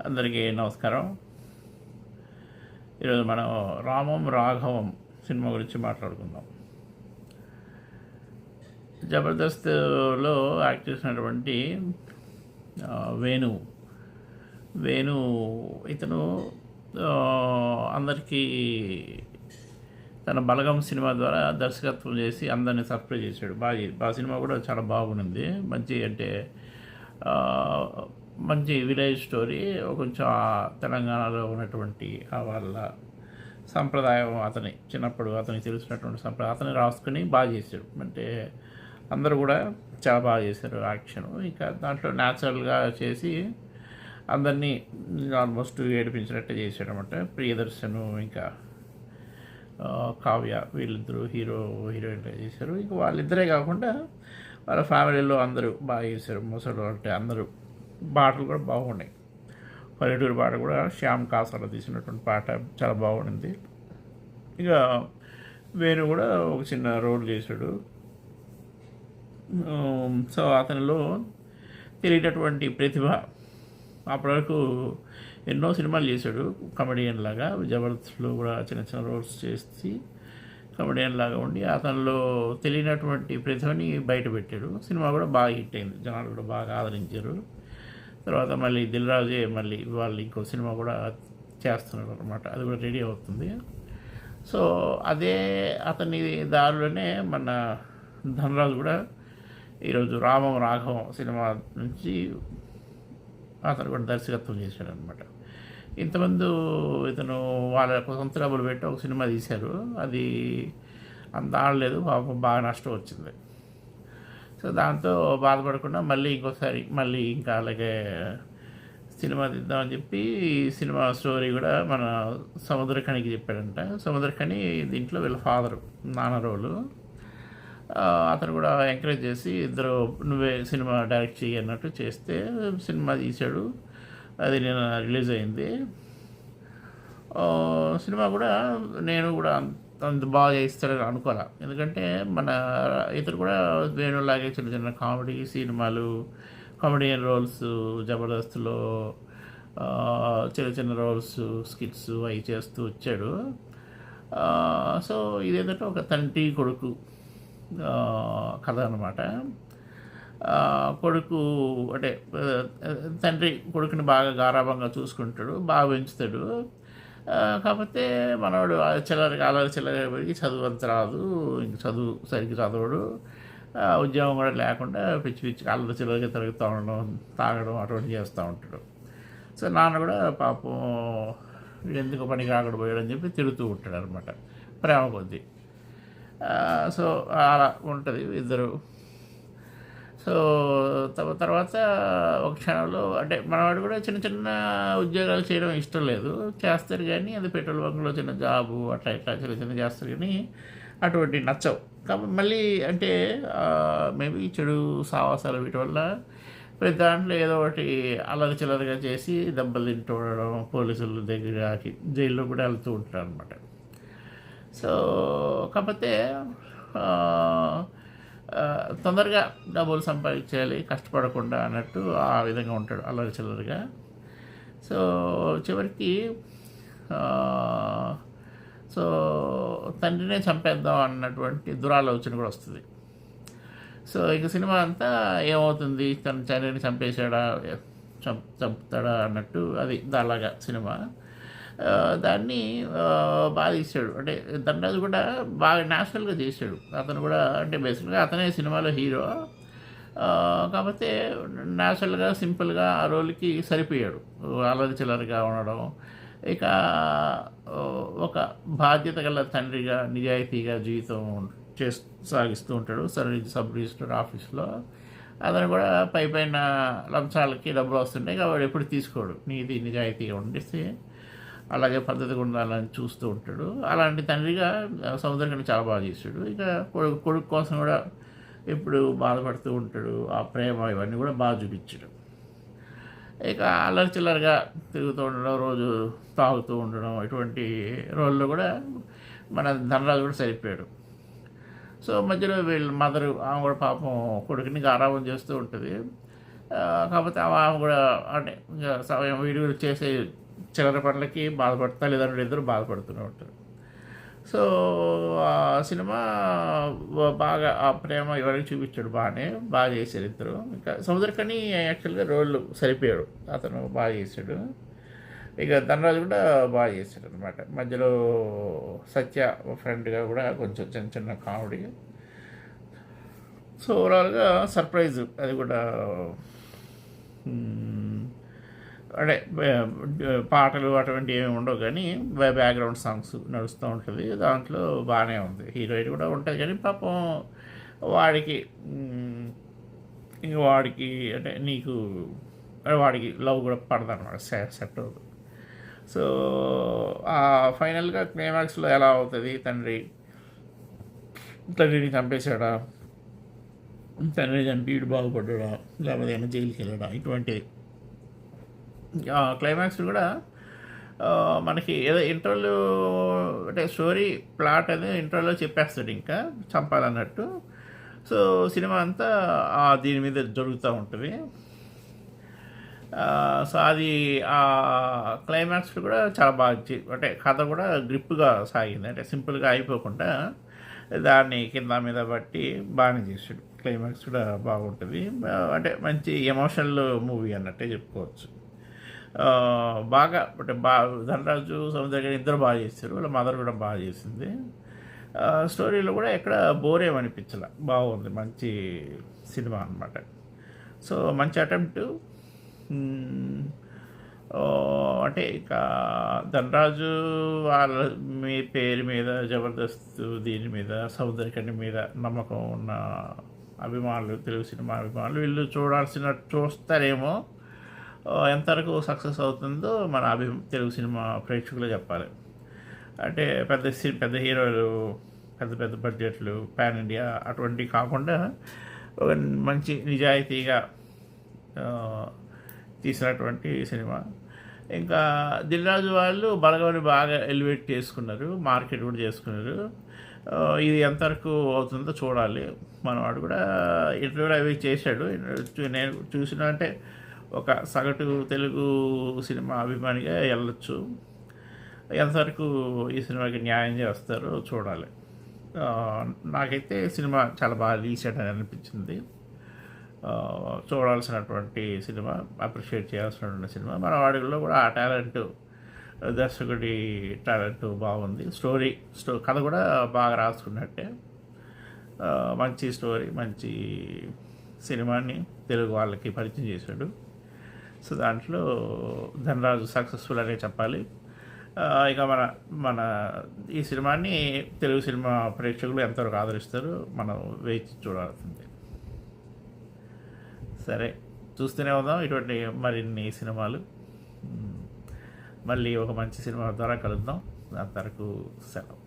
అందరికీ నమస్కారం. ఈరోజు మనం రామం రాఘవం సినిమా గురించి మాట్లాడుకుందాం. జబర్దస్త్లో యాక్ట్ చేసినటువంటి వేణు వేణు ఇతను అందరికీ తన బలగం సినిమా ద్వారా దర్శకత్వం చేసి అందరినీ సర్ప్రైజ్ చేశాడు. బాగా సినిమా కూడా చాలా బాగుంది. మంచి విలేజ్ స్టోరీ. కొంచెం తెలంగాణలో ఉన్నటువంటి వాళ్ళ సంప్రదాయం, చిన్నప్పుడు అతనికి తెలిసినటువంటి సంప్రదాయం అతన్ని రాసుకుని బాగా చేశాడు. అందరూ కూడా చాలా బాగా చేశారు యాక్షన్. ఇంకా దాంట్లో న్యాచురల్గా చేసి అందరినీ ఆల్మోస్ట్ ఏడిపించినట్టే చేశాడు అనమాట. ప్రియదర్శను ఇంకా కావ్య వీళ్ళిద్దరూ హీరోయిన్గా చేశారు. ఇంకా వాళ్ళిద్దరే కాకుండా వాళ్ళ ఫ్యామిలీలో అందరూ బాగా చేశారు. ముసలు అందరూ. పాటలు కూడా బాగున్నాయి. పల్లెటూరు పాట కూడా శ్యామ్ కాసాల తీసినటువంటి పాట చాలా బాగుంది. ఇక వేణు కూడా ఒక చిన్న రోల్ చేశాడు. సో అతనిలో తెలియనటువంటి ప్రతిభ. అప్పటివరకు ఎన్నో సినిమాలు చేశాడు కమెడియన్ లాగా. జబర్దస్త్లో కూడా చిన్న చిన్న రోల్స్ చేసి కమెడియన్ లాగా ఉండి అతనిలో తెలియనటువంటి ప్రతిభని బయట పెట్టాడు. సినిమా కూడా బాగా హిట్ అయింది. జనాలు కూడా బాగా ఆదరించారు. తర్వాత మళ్ళీ దిల్ రాజే వాళ్ళు ఇంకో సినిమా కూడా చేస్తున్నారు అనమాట. అది కూడా రెడీ అవుతుంది. సో అదే అతని దారిలోనే మన ధనరాజు కూడా ఈరోజు రామం రాఘవం సినిమా నుంచి అతను కూడా దర్శకత్వం చేశాడనమాట. ఇంతమంది ఇతను వాళ్ళ సొంత డబ్బులు పెట్టి ఒక సినిమా తీశారు. అది అంత ఆడలేదు, పాపం బాగా నష్టం వచ్చింది. సో దాంతో బాధపడకుండా మళ్ళీ ఇంకా అలాగే సినిమా తీద్దామని చెప్పి సినిమా స్టోరీ కూడా మన సముద్రఖనికి చెప్పాడంట. సముద్రఖని దీంట్లో వీళ్ళ ఫాదరు నాన్న రోలు. అతను కూడా ఎంకరేజ్ చేసి ఇద్దరు నువ్వే సినిమా డైరెక్ట్ చెయ్యి అన్నట్టు చేస్తే సినిమా తీశాడు. అది నేను రిలీజ్ అయింది. సినిమా కూడా నేను కూడా అంత బాగా చేస్తాడని అనుకోలే. ఎందుకంటే ఇతరు కూడా వేణులాగే చిన్న చిన్న కామెడీ సినిమాలు, కామెడియన్ రోల్స్ జబర్దస్త్లో చిన్న చిన్న రోల్స్, స్కిట్స్ అవి చేస్తూ వచ్చాడు. సో ఇదేంటంటే ఒక తండ్రి కొడుకు కథ అనమాట. కొడుకు తండ్రి కొడుకుని బాగా గారాభంగా చూసుకుంటాడు, బాగా పెంచుతాడు. కాకపోతే మనవాడు చిల్లరగా పెరిగి చదువు అంత రాదు, ఇంక చదువు సరిగ్గా చదవడు. ఉద్యోగం కూడా లేకుండా పిచ్చి అల్లరి చిల్లరగా తిరుగుతూ ఉండడం, తాగడం అటువంటి చేస్తూ ఉంటాడు. సో నాన్న కూడా పాపం ఎందుకు పనికి రాకుండా పోయాడని చెప్పి తిరుగుతూ ఉంటాడు అనమాట, ప్రేమ కొద్దీ. సో అలా ఉంటుంది ఇద్దరు. సో తర్వాత ఒక క్షణంలో మనవాడు కూడా చిన్న చిన్న ఉద్యోగాలు చేయడం ఇష్టం లేదు, చేస్తారు కానీ అది పెట్రోల్ బంక్లో చిన్న జాబు ఇట్లా చిన్న చిన్న చేస్తారు కానీ అటువంటి నచ్చవు. కాబట్టి మళ్ళీ మేబీ చెడు సావాసాలు వీటి వల్ల ప్రతి దాంట్లో ఏదో ఒకటి అల్లరి చిల్లరగా చేసి దెబ్బలు తింటూ ఉండడం, పోలీసుల దగ్గరకి జైల్లో కూడా వెళ్తూ ఉంటారు అనమాట. సో కాకపోతే తొందరగా డబ్బులు సంపాదించాలి, కష్టపడకుండా అన్నట్టు ఆ విధంగా ఉంటాడు అల్లరి చిల్లరగా. సో చివరికి తండ్రినే చంపేద్దాం అన్నటువంటి దురాలోచన కూడా వస్తుంది. సో ఇక సినిమా అంతా ఏమవుతుంది, తన తండ్రిని చంపుతాడా అన్నట్టు అది అలాగా సినిమా. దాన్ని బాగా తీశాడు. ధనరాజు కూడా బాగా న్యాచురల్గా చేశాడు. అతను కూడా బేసిక్గా అతనే సినిమాలో హీరో. కాకపోతే న్యాచురల్గా సింపుల్గా ఆ రోల్కి సరిపోయాడు. అల్లరి చిల్లరగా ఉండడం, ఇక ఒక బాధ్యత గల తండ్రిగా నిజాయితీగా జీవితం సాగిస్తూ ఉంటాడు సబ్ రిజిస్టర్ ఆఫీస్లో. అతను కూడా పైన లంచాలకి డబ్బులు వస్తుంటాయి కాబట్టి ఎప్పుడు తీసుకోడు. నిజాయితీగా ఉండేసి అలాగే పద్ధతిగా ఉండాలని చూస్తూ ఉంటాడు. అలాంటి తండ్రిగా సముద్రఖని చాలా బాగా చేశాడు. ఇక కొడుకు కోసం కూడా ఎప్పుడు బాధపడుతూ ఉంటాడు. ఆ ప్రేమ ఇవన్నీ కూడా బాగా చూపించాడు. ఇక అల్లరి చిల్లరగా తిరుగుతూ ఉండడం, రోజు తాగుతూ ఉండడం, ఇటువంటి రోల్లో కూడా మన ధనరాజు కూడా సరిపోయాడు. సో మధ్యలో వీళ్ళ మదరు ఆమె కూడా పాపం కొడుకుని గారాబం చేస్తూ ఉంటుంది. కాకపోతే ఆమె కూడా అంటే ఇంకా సమయం వీడియోలు చేసే చిల్లర పనులకి బాధపడతా తల్లిదండ్రులు ఇద్దరు బాధపడుతూనే ఉంటారు. సో ఆ సినిమా బాగా ఆ ప్రేమ ఎవరికి చూపించాడు, బాగా చేశారు ఇద్దరు. ఇంకా సముద్రకని యాక్చువల్గా రోల్ సరిపోయాడు, అతను బాగా చేశాడు. ఇక ధనరాజు కూడా బాగా చేశాడు అనమాట. మధ్యలో సత్య ఫ్రెండ్గా కూడా కొంచెం చిన్న చిన్న కామెడీ. సో ఓవరాల్గా సర్ప్రైజ్ అది కూడా. అంటే పాటలు అటువంటివి ఏమి ఉండవు, కానీ బ్యాక్గ్రౌండ్ సాంగ్స్ నడుస్తూ ఉంటుంది. దాంట్లో బాగానే ఉంది, హీరోయిన్ కూడా ఉంటుంది. కానీ పాపం వాడికి ఇంక వాడికి అంటే నీకు వాడికి లవ్ కూడా పడదు అనమాట, సెట్ అవుతుంది. సో ఫైనల్గా క్లైమాక్స్లో ఎలా అవుతుంది, తండ్రిని చంపేశాడా, తండ్రి చంపి వీడు బాగుపడ్డా, లేకపోతే ఏమైనా జైలుకి వెళ్ళడా, ఇటువంటిది. క్లైమాక్స్ కూడా మనకి ఏదో ఇంటర్వ్యూలో అంటే స్టోరీ ప్లాట్ అనేది ఇంటర్వ్యూలో చెప్పేస్తాడు ఇంకా చంపాలన్నట్టు. సో సినిమా అంతా దీని మీద జరుగుతూ ఉంటుంది. సో అది ఆ క్లైమాక్స్ కూడా చాలా బాగా అంటే కథ కూడా గ్రిప్గా సాగింది. అంటే సింపుల్గా అయిపోకుండా దాన్ని కింద మీద బట్టి బాగానే చేసాడు. క్లైమాక్స్ కూడా బాగుంటుంది, అంటే మంచి ఎమోషనల్ మూవీ అన్నట్టే చెప్పుకోవచ్చు. బాగా అంటే ధనరాజు సముద్రకని ఇద్దరు బాగా చేశారు, వాళ్ళ మదర్ కూడా బాగా చేసింది. స్టోరీలో కూడా ఎక్కడ బోర్ ఏమనిపించాల, బాగుంది, మంచి సినిమా అనమాట. సో మంచి అటెంప్ట్. అంటే ఇక ధనరాజు వాళ్ళ మీ పేరు మీద జబర్దస్త్ దీని మీద సముద్రకని మీద నమ్మకం ఉన్న అభిమానులు, తెలుగు సినిమా అభిమానులు వీళ్ళు చూస్తారేమో. ఎంతవరకు సక్సెస్ అవుతుందో మన తెలుగు సినిమా ప్రేక్షకులే చెప్పాలి. అంటే పెద్ద హీరోలు, పెద్ద బడ్జెట్లు, పాన్ ఇండియా అటువంటివి కాకుండా ఒక మంచి నిజాయితీగా తీసినటువంటి సినిమా. ఇంకా దిల్రాజు వాళ్ళు బలగమని బాగా ఎలివేట్ చేసుకున్నారు, మార్కెట్ కూడా చేసుకున్నారు. ఇది ఎంతవరకు అవుతుందో చూడాలి. మనవాడు కూడా ఇంటర్వ్యూలో అవి చేశాడు. నేను చూసిన అంటే ఒక సగటు తెలుగు సినిమా అభిమానిగా వెళ్ళొచ్చు. ఎంతవరకు ఈ సినిమాకి న్యాయం చేస్తారో చూడాలి. నాకైతే సినిమా చాలా బాగా తీసాడని అనిపించింది. చూడాల్సినటువంటి సినిమా, అప్రిషియేట్ చేయాల్సినటువంటి సినిమా. మన వాడిలో కూడా ఆ టాలెంట్, దర్శకుడి టాలెంట్ బాగుంది. కథ కూడా బాగా రాసుకున్నట్టే. మంచి స్టోరీ, మంచి సినిమాని తెలుగు వాళ్ళకి పరిచయం చేశాడు. సో దాంట్లో ధనరాజు సక్సెస్ఫుల్ అనే చెప్పాలి. ఇక మన ఈ సినిమాని తెలుగు సినిమా ప్రేక్షకులు ఎంతవరకు ఆదరిస్తారో మనం వేచి చూడాల్సిందే. సరే, చూస్తూనే ఉందాం ఇటువంటి మరిన్ని సినిమాలు. మళ్ళీ ఒక మంచి సినిమా ద్వారా కలుద్దాం. అంతవరకు సెలవు.